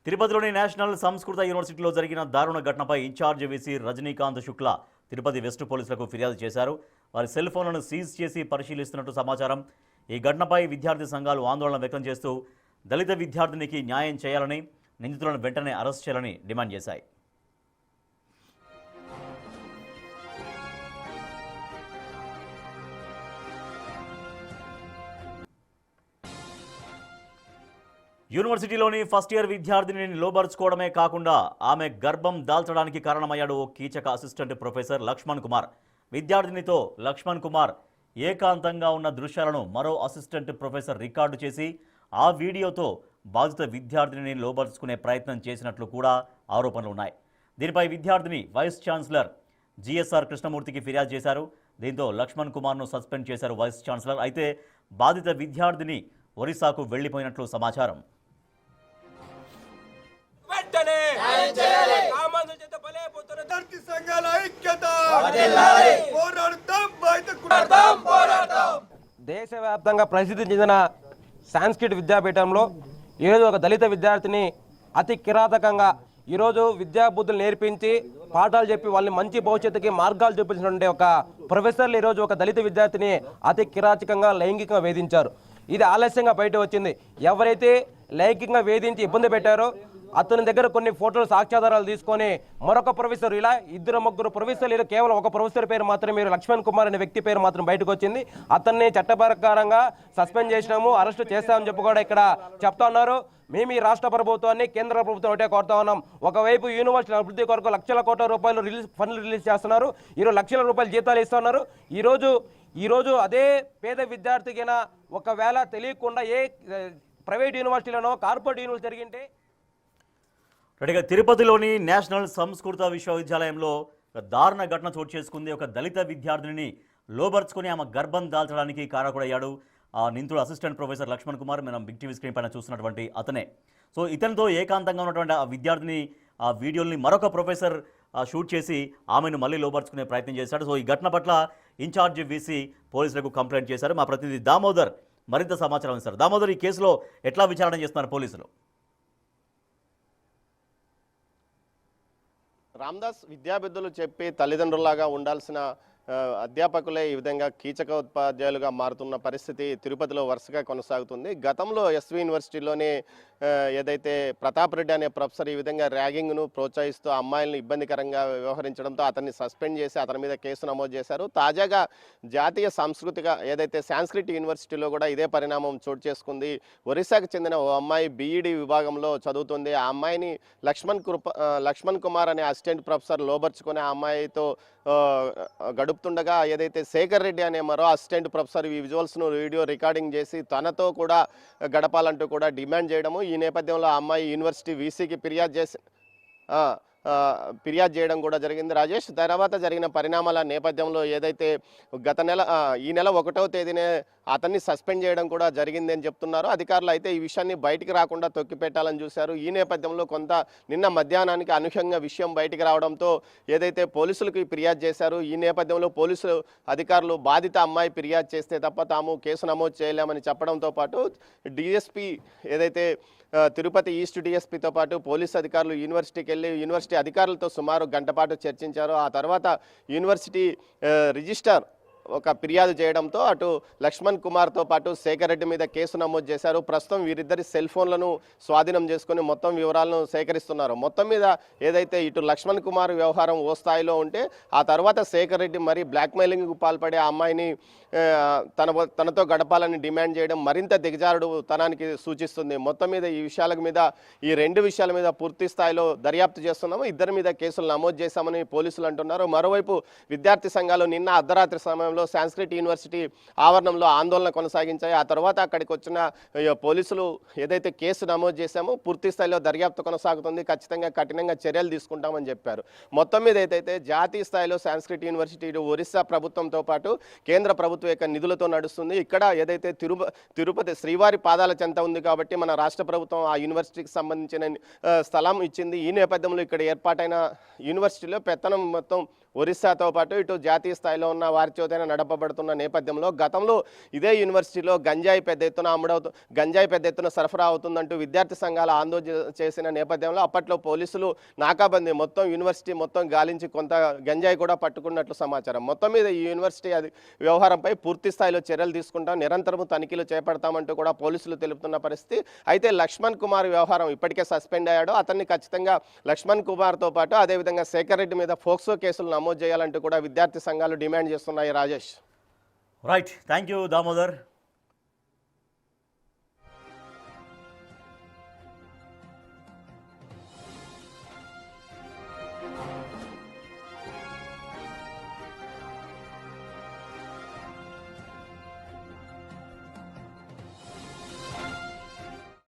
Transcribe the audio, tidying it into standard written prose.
తిరుపతిలోని నేషనల్ సంస్కృత యూనివర్సిటీలో జరిగిన దారుణ ఘటనపై incharge VC Rajinikanth Shukla Tirupati west పోలీసులకు ఫిర్యాదు చేశారు. వారి సెల్ ఫోన్లను సీజ్ చేసి పరిశీలిస్తున్నట్టు సమాచారం. ఈ ఘటనపై విద్యార్థి సంఘాలు ఆందోళన వ్యక్తం చేస్తూ దళిత విద్యార్థినికి న్యాయం చేయాలని, నిందితులను వెంటనే అరెస్ట్ చేయాలని డిమాండ్ చేశాయి. యూనివర్సిటీలోని ఫస్ట్ ఇయర్ విద్యార్థిని లోబరుచుకోవడమే కాకుండా ఆమె గర్భం దాల్చడానికి కారణమయ్యాడు ఓ కీచక అసిస్టెంట్ ప్రొఫెసర్ లక్ష్మణ్ కుమార్. విద్యార్థినితో లక్ష్మణ్ కుమార్ ఏకాంతంగా ఉన్న దృశ్యాలను మరో అసిస్టెంట్ ప్రొఫెసర్ రికార్డు చేసి ఆ వీడియోతో బాధిత విద్యార్థిని లోబరుచుకునే ప్రయత్నం చేసినట్లు కూడా ఆరోపణలు ఉన్నాయి. దీనిపై విద్యార్థిని వైస్ ఛాన్సలర్ జిఎస్ఆర్ కృష్ణమూర్తికి ఫిర్యాదు చేశారు. దీంతో లక్ష్మణ్ కుమార్ను సస్పెండ్ చేశారు వైస్ ఛాన్సలర్. అయితే బాధిత విద్యార్థిని ఒరిస్సాకు వెళ్లిపోయినట్లు సమాచారం. దేశవ్యాప్తంగా ప్రసిద్ధి చెందిన సాంస్క్రిట్ విద్యాపీఠంలో ఈరోజు ఒక దళిత విద్యార్థిని అతి కిరాతకంగా ఈరోజు విద్యాబుద్ధులు నేర్పించి పాఠాలు చెప్పి వాళ్ళని మంచి భవిష్యత్తుకి మార్గాలు చూపించినటువంటి ఒక ప్రొఫెసర్లు ఈరోజు ఒక దళిత విద్యార్థిని అతి కిరాతకంగా లైంగికంగా వేధించారు. ఇది ఆలస్యంగా బయట వచ్చింది. ఎవరైతే లైంగికంగా వేధించి ఇబ్బంది పెట్టారో అతని దగ్గర కొన్ని ఫోటోలు సాక్ష్యాధారాలు తీసుకొని మరొక ప్రొఫెసర్, ఇలా ఇద్దరు ముగ్గురు ప్రొఫెసర్లు, కేవలం ఒక ప్రొఫెసర్ పేరు మాత్రమే మీరు లక్ష్మణ్ కుమార్ అనే వ్యక్తి పేరు మాత్రం బయటకు వచ్చింది. అతన్ని చట్టప్రకారంగా సస్పెండ్ చేసినాము, అరెస్ట్ చేస్తామని చెప్పి కూడా ఇక్కడ చెప్తా ఉన్నారు. మేము ఈ రాష్ట్ర ప్రభుత్వాన్ని, కేంద్ర ప్రభుత్వం ఒకటే కోరుతా ఉన్నాం. ఒకవైపు యూనివర్సిటీ అభివృద్ధి కొరకు లక్షల కోట్ల రూపాయలు ఫండ్లు రిలీజ్ చేస్తున్నారు, 20 లక్షల రూపాయలు జీతాలు ఇస్తున్నారు. ఈరోజు అదే పేద విద్యార్థికైనా ఒకవేళ తెలియకుండా ఏ ప్రైవేట్ యూనివర్సిటీలోనో కార్పొరేట్ యూనివర్సిటీ జరిగింటే. రెడీగా తిరుపతిలోని నేషనల్ సంస్కృత విశ్వవిద్యాలయంలో దారుణ ఘటన చోటు చేసుకుంది. ఒక దళిత విద్యార్థిని లోబర్చుకుని ఆమె గర్భం దాల్చడానికి కారకుడయ్యాడు ఆ నిందితుడు అసిస్టెంట్ ప్రొఫెసర్ లక్ష్మణ్ కుమార్. మనం బిగ్ టీవీ స్క్రీన్ పైన చూస్తున్నటువంటి అతనే. సో ఇతనితో ఏకాంతంగా ఉన్నటువంటి ఆ విద్యార్థిని ఆ వీడియోని మరొక ప్రొఫెసర్ షూట్ చేసి ఆమెను మళ్ళీ లోబర్చుకునే ప్రయత్నం చేశాడు. సో ఈ ఘటన పట్ల ఇన్ఛార్జ్ వీసీ పోలీసులకు కంప్లైంట్ చేశారు. మా ప్రతినిధి దామోదర్ మరింత సమాచారం ఇస్తారు. దామోదర్, ఈ కేసులో ఎట్లా విచారణ చేస్తున్నారు పోలీసులు? రామ్దాస్, విద్యాబుద్ధులు చెప్పి తల్లిదండ్రులాగా ఉండాల్సిన అధ్యాపకులే ఈ విధంగా కీచక ఉపాధ్యాయులుగా మారుతున్న పరిస్థితి తిరుపతిలో వరుసగా కొనసాగుతుంది. గతంలో ఎస్వి యూనివర్సిటీలోని ఏదైతే ప్రతాప్ రెడ్డి అనే ప్రొఫెసర్ ఈ విధంగా ర్యాగింగ్ను ప్రోత్సహిస్తూ అమ్మాయిలను ఇబ్బందికరంగా వ్యవహరించడంతో అతన్ని సస్పెండ్ చేసి అతని మీద కేసు నమోదు చేశారు. తాజాగా జాతీయ సాంస్కృతిక ఏదైతే సాంస్క్రిట్ యూనివర్సిటీలో కూడా ఇదే పరిణామం చోటు చేసుకుంది. ఒరిస్సాకు చెందిన ఓ అమ్మాయి బీఈడి విభాగంలో చదువుతుంది. ఆ అమ్మాయిని లక్ష్మణ్ కుమార్ అనే అసిస్టెంట్ ప్రొఫెసర్ లోబర్చుకుని ఆ అమ్మాయితో గడుపుతుండగా ఏదైతే శేఖర్ రెడ్డి అనే మరో అసిస్టెంట్ ప్రొఫెసర్ ఈ విజువల్స్ను వీడియో రికార్డింగ్ చేసి తనతో కూడా గడపాలంటూ కూడా డిమాండ్ చేయడము. ఈ నేపథ్యంలో ఆ అమ్మాయి యూనివర్సిటీ వీసీకి ఫిర్యాదు చేయడం కూడా జరిగింది. రాజేష్, తర్వాత జరిగిన పరిణామాల నేపథ్యంలో ఏదైతే ఈ నెల 1వ తేదీనే అతన్ని సస్పెండ్ చేయడం కూడా జరిగింది అని చెప్తున్నారు అధికారులు. అయితే ఈ విషయాన్ని బయటికి రాకుండా తొక్కిపెట్టాలని చూశారు. ఈ నేపథ్యంలో నిన్న మధ్యాహ్నానికి అనూహ్యంగా విషయం బయటికి రావడంతో ఏదైతే పోలీసులకు ఫిర్యాదు చేశారు. ఈ నేపథ్యంలో పోలీసు అధికారులు బాధిత అమ్మాయి ఫిర్యాదు చేస్తే తప్ప తాము కేసు నమోదు చేయలేమని చెప్పడంతో పాటు డిఎస్పీ ఏదైతే తిరుపతి ఈస్ట్ డిఎస్పీతో పాటు పోలీసు అధికారులు యూనివర్సిటీకి వెళ్ళి యూనివర్సిటీ అధికారులతో సుమారు గంట పాటు చర్చించారు. ఆ తర్వాత యూనివర్సిటీ రిజిస్ట్రార్ ఒక ఫిర్యాదు చేయడంతో అటు లక్ష్మణ్ కుమార్తో పాటు శేఖర్ రెడ్డి మీద కేసు నమోదు చేశారు. ప్రస్తుతం వీరిద్దరి సెల్ ఫోన్లను స్వాధీనం చేసుకుని మొత్తం వివరాలను సేకరిస్తున్నారు. మొత్తం మీద ఏదైతే ఇటు లక్ష్మణ్ కుమార్ వ్యవహారం ఓ స్థాయిలో ఉంటే ఆ తర్వాత శేఖర్ రెడ్డి మరి బ్లాక్మెయిలింగ్కు పాల్పడే ఆ అమ్మాయిని తనతో గడపాలని డిమాండ్ చేయడం మరింత దిగజారుడు తనానికి సూచిస్తుంది. మొత్తం మీద ఈ రెండు విషయాల మీద పూర్తి స్థాయిలో దర్యాప్తు చేస్తున్నాము. ఇద్దరి మీద కేసులు నమోదు చేశామని పోలీసులు అంటున్నారు. మరోవైపు విద్యార్థి సంఘాలు నిన్న అర్ధరాత్రి సమయంలో సాంస్క్రిట్ యూనివర్సిటీ ఆవరణంలో ఆందోళన కొనసాగించాయి. ఆ తర్వాత అక్కడికి వచ్చిన పోలీసులు ఏదైతే కేసు నమోదు చేశామో పూర్తి స్థాయిలో దర్యాప్తు కొనసాగుతుంది, ఖచ్చితంగా కఠినంగా చర్యలు తీసుకుంటామని చెప్పారు. మొత్తం మీద ఏదైతే జాతీయ స్థాయిలో సాంస్క్రిట్ యూనివర్సిటీ ఒరిస్సా ప్రభుత్వంతో పాటు కేంద్ర ప్రభుత్వం యొక్క నిధులతో నడుస్తుంది. ఇక్కడ ఏదైతే తిరుపతి శ్రీవారి పాదాల చెంత ఉంది కాబట్టి మన రాష్ట్ర ప్రభుత్వం ఆ యూనివర్సిటీకి సంబంధించిన స్థలం ఇచ్చింది. ఈ నేపథ్యంలో ఇక్కడ ఏర్పాటైన యూనివర్సిటీలో పెత్తనం మొత్తం ఒరిస్సాతో పాటు ఇటు జాతీయ స్థాయిలో ఉన్న వారి చేతనే నడపబడుతున్న నేపథ్యంలో గతంలో ఇదే యూనివర్సిటీలో గంజాయి పెద్ద ఎత్తున సరఫరా అవుతుందంటూ విద్యార్థి సంఘాల ఆందోళన చేసిన నేపథ్యంలో అప్పట్లో పోలీసులు నాకాబందీ మొత్తం యూనివర్సిటీ మొత్తం గాలించి కొంత గంజాయి కూడా పట్టుకున్నట్లు సమాచారం. మొత్తం మీద ఈ యూనివర్సిటీ వ్యవహారంపై పూర్తి స్థాయిలో చర్యలు తీసుకుంటాం, నిరంతరము తనిఖీలు చేపడతామంటూ కూడా పోలీసులు తెలుపుతున్న పరిస్థితి. అయితే లక్ష్మణ్ కుమార్ వ్యవహారం ఇప్పటికే సస్పెండ్ అయ్యాడు. అతన్ని ఖచ్చితంగా లక్ష్మణ్ కుమార్తో పాటు అదేవిధంగా శేఖర్ రెడ్డి మీద ఫోక్సో కేసులు నమోదు చేయాలంటూ కూడా విద్యార్థి సంఘాలు డిమాండ్ చేస్తున్నాయి. Rajesh, right, thank you Damodar.